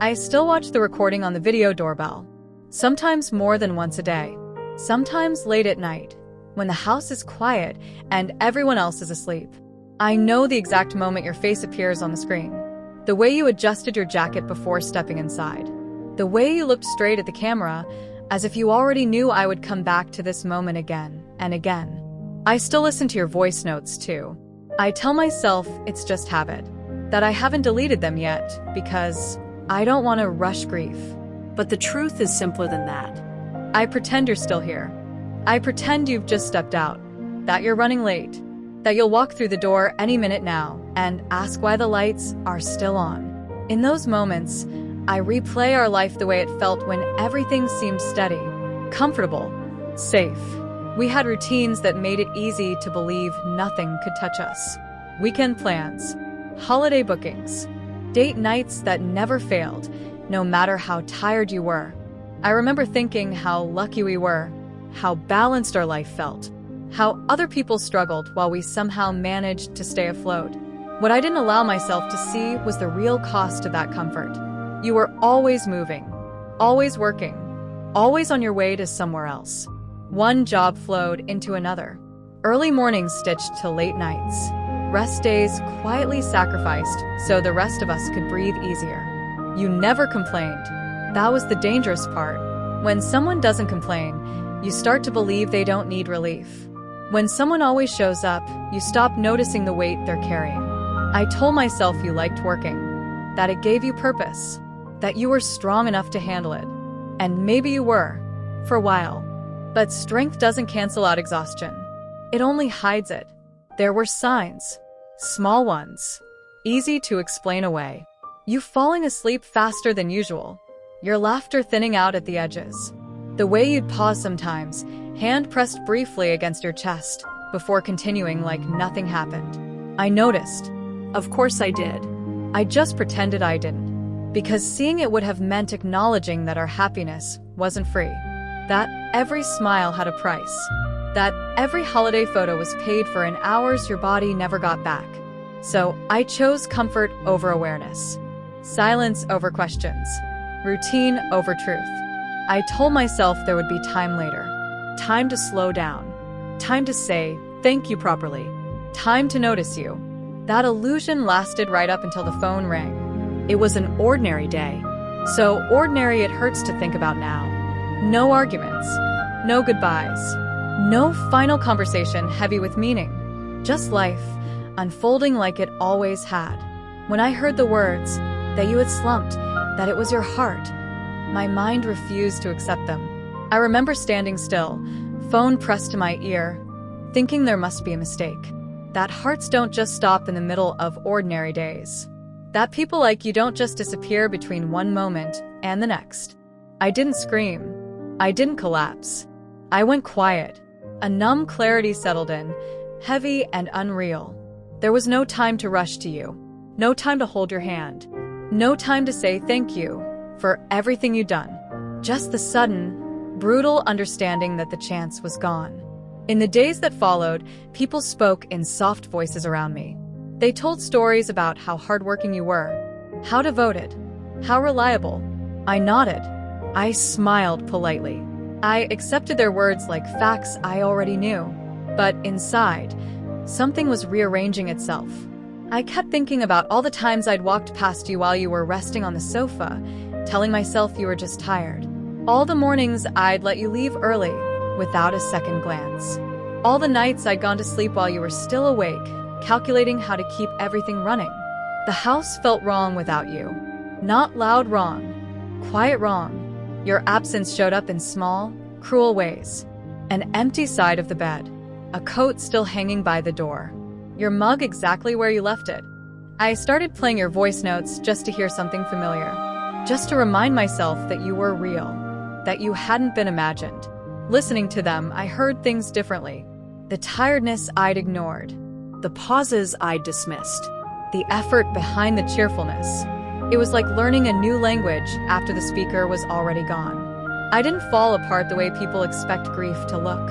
I still watch the recording on the video doorbell, sometimes more than once a day, sometimes late at night, when the house is quiet and everyone else is asleep. I know the exact moment your face appears on the screen, the way you adjusted your jacket before stepping inside, the way you looked straight at the camera, as if you already knew I would come back to this moment again and again. I still listen to your voice notes too. I tell myself it's just habit, that I haven't deleted them yet because I don't want to rush grief. But the truth is simpler than that. I pretend you're still here. I pretend you've just stepped out, that you're running late, that you'll walk through the door any minute now and ask why the lights are still on. In those moments, I replay our life the way it felt when everything seemed steady, comfortable, safe. We had routines that made it easy to believe nothing could touch us. Weekend plans, holiday bookings, date nights that never failed, no matter how tired you were. I remember thinking how lucky we were, how balanced our life felt, how other people struggled while we somehow managed to stay afloat. What I didn't allow myself to see was the real cost of that comfort. You were always moving, always working, always on your way to somewhere else. One job flowed into another. Early mornings stitched to late nights. Rest days quietly sacrificed so the rest of us could breathe easier. You never complained. That was the dangerous part. When someone doesn't complain, you start to believe they don't need relief. When someone always shows up, you stop noticing the weight they're carrying. I told myself you liked working, that it gave you purpose, that you were strong enough to handle it. And maybe you were, for a while. But strength doesn't cancel out exhaustion. It only hides it. There were signs, small ones, easy to explain away. You falling asleep faster than usual, your laughter thinning out at the edges, the way you'd pause sometimes, hand pressed briefly against your chest, before continuing like nothing happened. I noticed. Of course I did. I just pretended I didn't, because seeing it would have meant acknowledging that our happiness wasn't free. That every smile had a price. That every holiday photo was paid for in hours your body never got back. So I chose comfort over awareness. Silence over questions. Routine over truth. I told myself there would be time later. Time to slow down. Time to say thank you properly. Time to notice you. That illusion lasted right up until the phone rang. It was an ordinary day. So ordinary it hurts to think about now. No arguments, no goodbyes, no final conversation heavy with meaning, just life, unfolding like it always had. When I heard the words, that you had slumped, that it was your heart, my mind refused to accept them. I remember standing still, phone pressed to my ear, thinking there must be a mistake. That hearts don't just stop in the middle of ordinary days. That people like you don't just disappear between one moment and the next. I didn't scream. I didn't collapse. I went quiet. A numb clarity settled in, heavy and unreal. There was no time to rush to you. No time to hold your hand. No time to say thank you for everything you'd done. Just the sudden, brutal understanding that the chance was gone. In the days that followed, people spoke in soft voices around me. They told stories about how hardworking you were, how devoted, how reliable. I nodded. I smiled politely. I accepted their words like facts I already knew. But inside, something was rearranging itself. I kept thinking about all the times I'd walked past you while you were resting on the sofa, telling myself you were just tired. All the mornings I'd let you leave early, without a second glance. All the nights I'd gone to sleep while you were still awake, calculating how to keep everything running. The house felt wrong without you. Not loud wrong, quiet wrong. Your absence showed up in small, cruel ways. An empty side of the bed. A coat still hanging by the door. Your mug exactly where you left it. I started playing your voice notes just to hear something familiar. Just to remind myself that you were real. That you hadn't been imagined. Listening to them, I heard things differently. The tiredness I'd ignored. The pauses I'd dismissed. The effort behind the cheerfulness. It was like learning a new language after the speaker was already gone. I didn't fall apart the way people expect grief to look.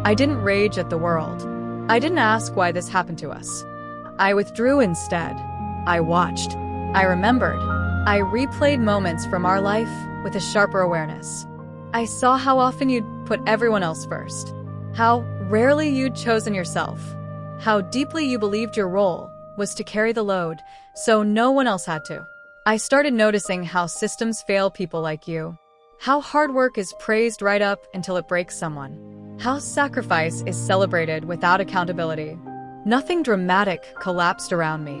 I didn't rage at the world. I didn't ask why this happened to us. I withdrew instead. I watched. I remembered. I replayed moments from our life with a sharper awareness. I saw how often you'd put everyone else first, how rarely you'd chosen yourself, how deeply you believed your role was to carry the load so no one else had to. I started noticing how systems fail people like you, how hard work is praised right up until it breaks someone, how sacrifice is celebrated without accountability. Nothing dramatic collapsed around me.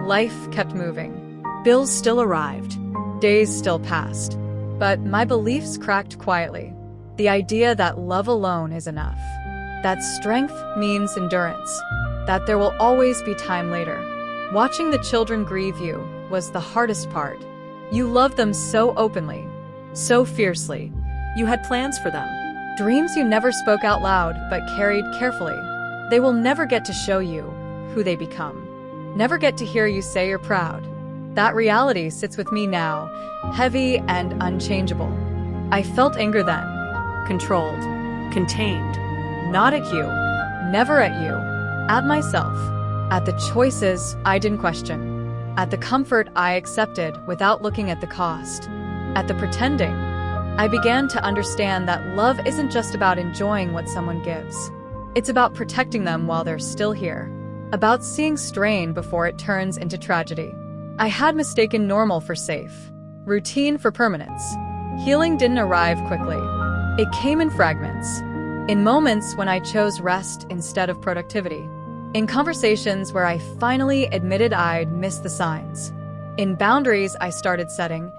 Life kept moving. Bills still arrived. Days still passed. But my beliefs cracked quietly. The idea that love alone is enough, that strength means endurance, that there will always be time later. Watching the children grieve you was the hardest part. You loved them so openly, so fiercely. You had plans for them. Dreams you never spoke out loud but carried carefully. They will never get to show you who they become. Never get to hear you say you're proud. That reality sits with me now, heavy and unchangeable. I felt anger then. Controlled. Contained. Not at you. Never at you. At myself. At the choices I didn't question. At the comfort I accepted without looking at the cost. At the pretending. I began to understand that love isn't just about enjoying what someone gives. It's about protecting them while they're still here. About seeing strain before it turns into tragedy. I had mistaken normal for safe, routine for permanence. Healing didn't arrive quickly. It came in fragments. In moments when I chose rest instead of productivity. In conversations where I finally admitted I'd missed the signs. In boundaries I started setting,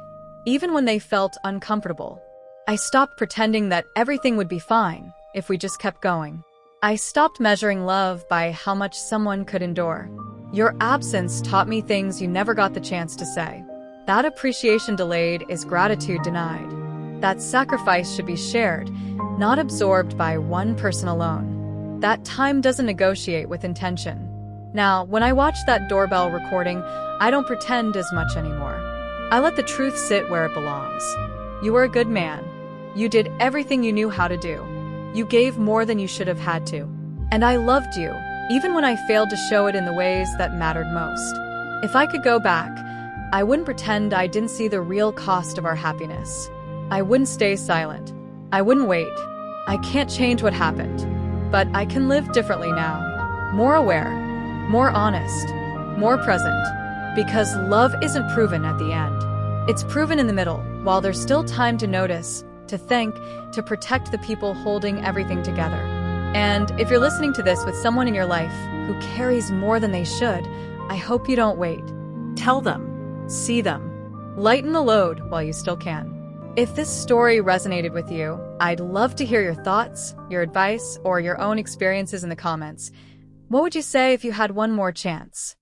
even when they felt uncomfortable. I stopped pretending that everything would be fine if we just kept going. I stopped measuring love by how much someone could endure. Your absence taught me things you never got the chance to say. That appreciation delayed is gratitude denied. That sacrifice should be shared, not absorbed by one person alone. That time doesn't negotiate with intention. Now, when I watch that doorbell recording, I don't pretend as much anymore. I let the truth sit where it belongs. You were a good man. You did everything you knew how to do. You gave more than you should have had to. And I loved you, even when I failed to show it in the ways that mattered most. If I could go back, I wouldn't pretend I didn't see the real cost of our happiness. I wouldn't stay silent. I wouldn't wait. I can't change what happened, but I can live differently now. More aware, more honest, more present. Because love isn't proven at the end. It's proven in the middle, while there's still time to notice, to think, to protect the people holding everything together. And if you're listening to this with someone in your life who carries more than they should, I hope you don't wait. Tell them. See them. Lighten the load while you still can. If this story resonated with you, I'd love to hear your thoughts, your advice, or your own experiences in the comments. What would you say if you had one more chance?